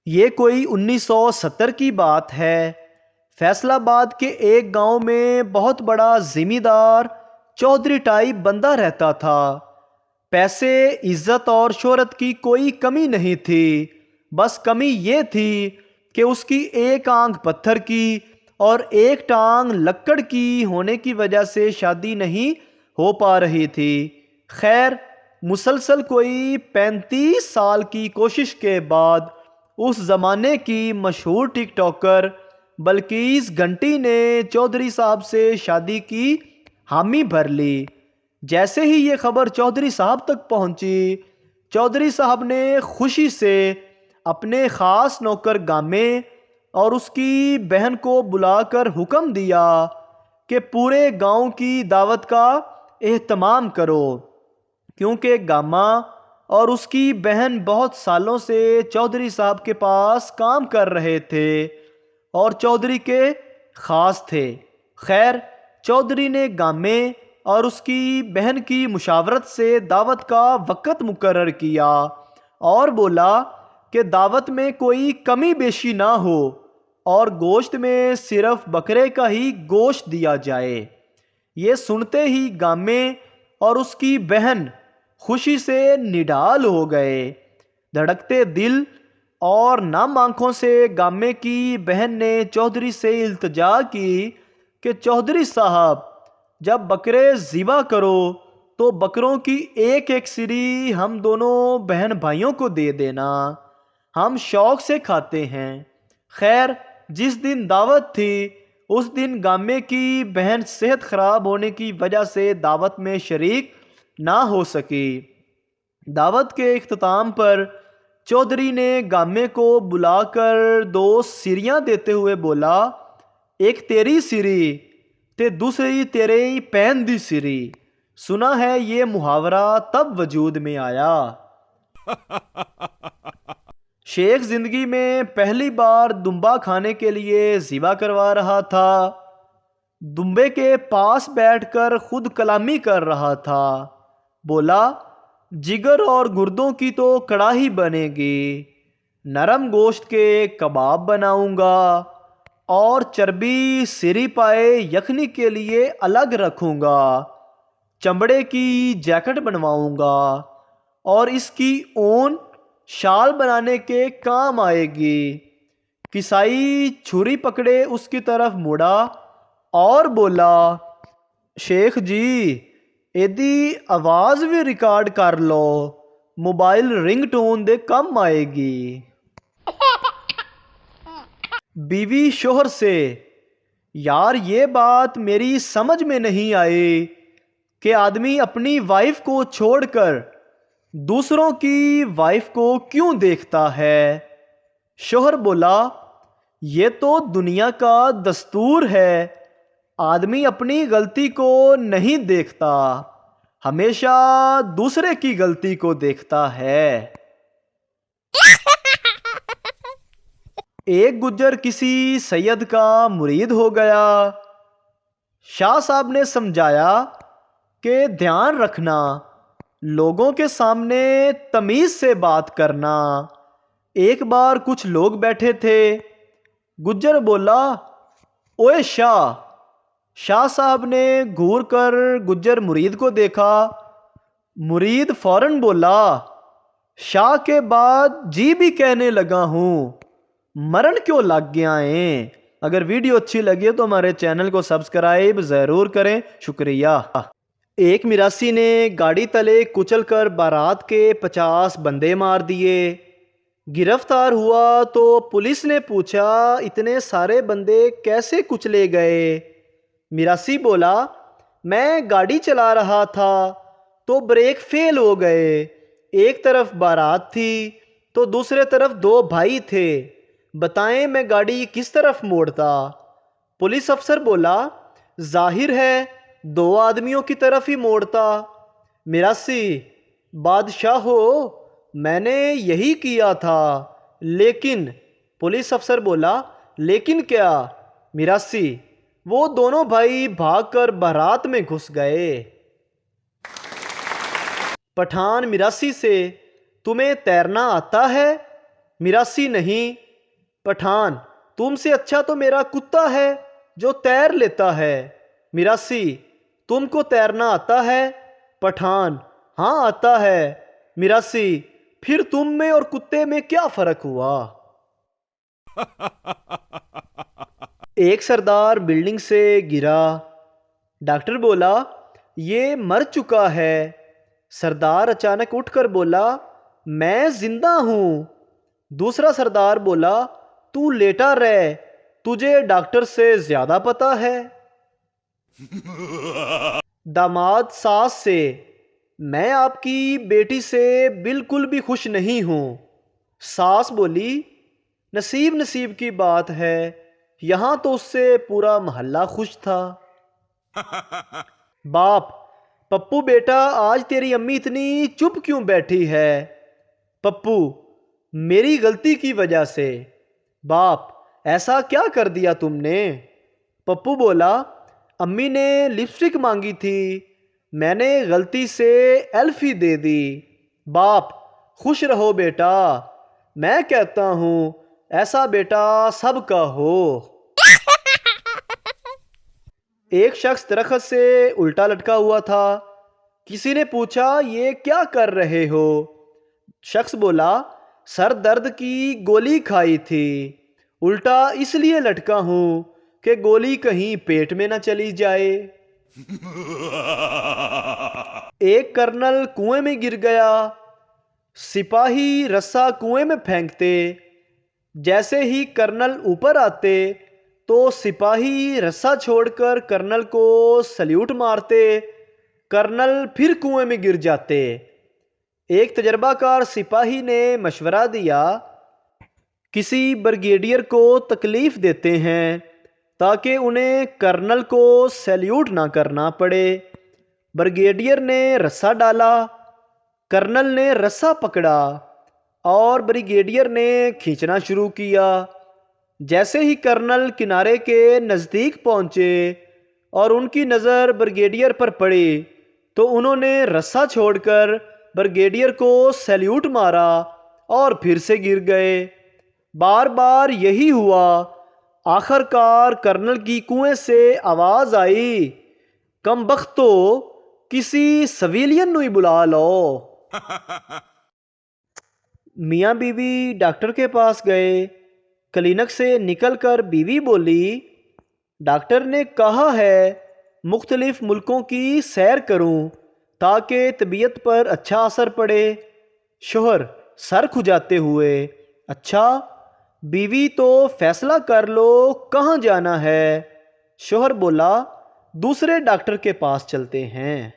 یہ کوئی 1970 کی بات ہے۔ فیصل آباد کے ایک گاؤں میں بہت بڑا زمیندار چودھری ٹائپ بندہ رہتا تھا۔ پیسے، عزت اور شہرت کی کوئی کمی نہیں تھی، بس کمی یہ تھی کہ اس کی ایک آنکھ پتھر کی اور ایک ٹانگ لکڑ کی ہونے کی وجہ سے شادی نہیں ہو پا رہی تھی۔ خیر، مسلسل کوئی 35 سال کی کوشش کے بعد اس زمانے کی مشہور ٹک ٹاکر بلقیس گھنٹی نے چودھری صاحب سے شادی کی حامی بھر لی۔ جیسے ہی یہ خبر چودھری صاحب تک پہنچی، چودھری صاحب نے خوشی سے اپنے خاص نوکر گامے اور اس کی بہن کو بلا کر حکم دیا کہ پورے گاؤں کی دعوت کا اہتمام کرو، کیونکہ گاما اور اس کی بہن بہت سالوں سے چودھری صاحب کے پاس کام کر رہے تھے اور چودھری کے خاص تھے۔ خیر، چودھری نے گامے اور اس کی بہن کی مشاورت سے دعوت کا وقت مقرر کیا اور بولا کہ دعوت میں کوئی کمی بیشی نہ ہو اور گوشت میں صرف بکرے کا ہی گوشت دیا جائے۔ یہ سنتے ہی گامے اور اس کی بہن خوشی سے نڈال ہو گئے۔ دھڑکتے دل اور نم آنکھوں سے گامے کی بہن نے چودھری سے التجا کی کہ چودھری صاحب، جب بکرے ذبح کرو تو بکروں کی ایک ایک سری ہم دونوں بہن بھائیوں کو دے دینا، ہم شوق سے کھاتے ہیں۔ خیر، جس دن دعوت تھی اس دن گامے کی بہن صحت خراب ہونے کی وجہ سے دعوت میں شریک نہ ہو سکی۔ دعوت کے اختتام پر چودھری نے گامے کو بلا کر 2 سریاں دیتے ہوئے بولا، ایک تیری سری تے دوسری تیرے پین دی سری۔ سنا ہے یہ محاورہ تب وجود میں آیا۔ شیخ زندگی میں پہلی بار دمبا کھانے کے لیے ذبح کروا رہا تھا۔ دمبے کے پاس بیٹھ کر خود کلامی کر رہا تھا۔ بولا، جگر اور گردوں کی تو کڑاہی بنے گی، نرم گوشت کے کباب بناؤں گا اور چربی سری پائے یخنی کے لیے الگ رکھوں گا، چمڑے کی جیکٹ بنواؤں گا اور اس کی اون شال بنانے کے کام آئے گی۔ کسائی چھری پکڑے اس کی طرف مڑا اور بولا، شیخ جی، ایدی آواز بھی ریکارڈ کر لو، موبائل رنگ ٹون دے کم آئے گی۔ بیوی شوہر سے، یار یہ بات میری سمجھ میں نہیں آئی کہ آدمی اپنی وائف کو چھوڑ کر دوسروں کی وائف کو کیوں دیکھتا ہے؟ شوہر بولا، یہ تو دنیا کا دستور ہے، آدمی اپنی غلطی کو نہیں دیکھتا، ہمیشہ دوسرے کی غلطی کو دیکھتا ہے۔ ایک گجر کسی سید کا مرید ہو گیا۔ شاہ صاحب نے سمجھایا کہ دھیان رکھنا، لوگوں کے سامنے تمیز سے بات کرنا۔ ایک بار کچھ لوگ بیٹھے تھے، گجر بولا، اوے شاہ۔ شاہ صاحب نے گھور کر گجر مرید کو دیکھا۔ مرید فوراً بولا، شاہ کے بعد جی بھی کہنے لگا ہوں، مرن کیوں لگ گیا ہیں؟ اگر ویڈیو اچھی لگی تو ہمارے چینل کو سبسکرائب ضرور کریں، شکریہ۔ ایک میراثی نے گاڑی تلے کچل کر بارات کے 50 بندے مار دیے۔ گرفتار ہوا تو پولیس نے پوچھا، اتنے سارے بندے کیسے کچلے گئے؟ میراثی بولا، میں گاڑی چلا رہا تھا تو بریک فیل ہو گئے، ایک طرف بارات تھی تو دوسرے طرف 2 بھائی تھے، بتائیں میں گاڑی کس طرف موڑتا؟ پولیس افسر بولا، ظاہر ہے 2 آدمیوں کی طرف ہی موڑتا۔ میراثی، بادشاہ ہو، میں نے یہی کیا تھا، لیکن پولیس افسر بولا، لیکن کیا؟ میراثی، وہ دونوں بھائی بھاگ کر بارات میں گھس گئے۔ پٹھان میراثی سے، تمہیں تیرنا آتا ہے؟ میراسی نہیں۔ پٹھان، تم سے اچھا تو میرا کتا ہے جو تیر لیتا ہے۔ میراسی، تم کو تیرنا آتا ہے؟ پٹھان، ہاں آتا ہے۔ میراسی، پھر تم میں اور کتے میں کیا فرق ہوا؟ ایک سردار بلڈنگ سے گرا۔ ڈاکٹر بولا یہ مر چکا ہے۔ سردار اچانک اٹھ کر بولا میں زندہ ہوں۔ دوسرا سردار بولا تو لیٹا رہ، تجھے ڈاکٹر سے زیادہ پتہ ہے۔ داماد ساس سے، میں آپ کی بیٹی سے بالکل بھی خوش نہیں ہوں۔ ساس بولی نصیب نصیب کی بات ہے، یہاں تو اس سے پورا محلہ خوش تھا۔ باپ، پپو بیٹا آج تیری امی اتنی چپ کیوں بیٹھی ہے؟ پپو، میری غلطی کی وجہ سے۔ باپ، ایسا کیا کر دیا تم نے؟ پپو بولا امی نے لپسٹک مانگی تھی، میں نے غلطی سے ایلف ہی دے دی۔ باپ، خوش رہو بیٹا، میں کہتا ہوں ایسا بیٹا سب کا ہو۔ ایک شخص درخت سے الٹا لٹکا ہوا تھا۔ کسی نے پوچھا یہ کیا کر رہے ہو؟ شخص بولا سر درد کی گولی کھائی تھی، الٹا اس لیے لٹکا ہوں کہ گولی کہیں پیٹ میں نہ چلی جائے۔ ایک کرنل کنویں میں گر گیا۔ سپاہی رسا کنویں میں پھینکتے، جیسے ہی کرنل اوپر آتے تو سپاہی رسا چھوڑ کر کرنل کو سلیوٹ مارتے، کرنل پھر کنویں میں گر جاتے۔ ایک تجربہ کار سپاہی نے مشورہ دیا کسی بریگیڈیئر کو تکلیف دیتے ہیں تاکہ انہیں کرنل کو سیلیوٹ نہ کرنا پڑے۔ بریگیڈیئر نے رسا ڈالا، کرنل نے رسا پکڑا اور بریگیڈیئر نے کھینچنا شروع کیا۔ جیسے ہی کرنل کنارے کے نزدیک پہنچے اور ان کی نظر بریگیڈیئر پر پڑی تو انہوں نے رسا چھوڑ کر بریگیڈیئر کو سیلیوٹ مارا اور پھر سے گر گئے۔ بار بار یہی ہوا۔ آخر کار کرنل کی کنویں سے آواز آئی کم بختو، کسی سویلین نو ہی بلا لو۔ میاں بیوی ڈاکٹر کے پاس گئے۔ کلینک سے نکل کر بیوی بولی ڈاکٹر نے کہا ہے مختلف ملکوں کی سیر کروں تاکہ طبیعت پر اچھا اثر پڑے۔ شوہر سر کھجاتے ہوئے اچھا، بیوی تو فیصلہ کر لو کہاں جانا ہے؟ شوہر بولا دوسرے ڈاکٹر کے پاس چلتے ہیں۔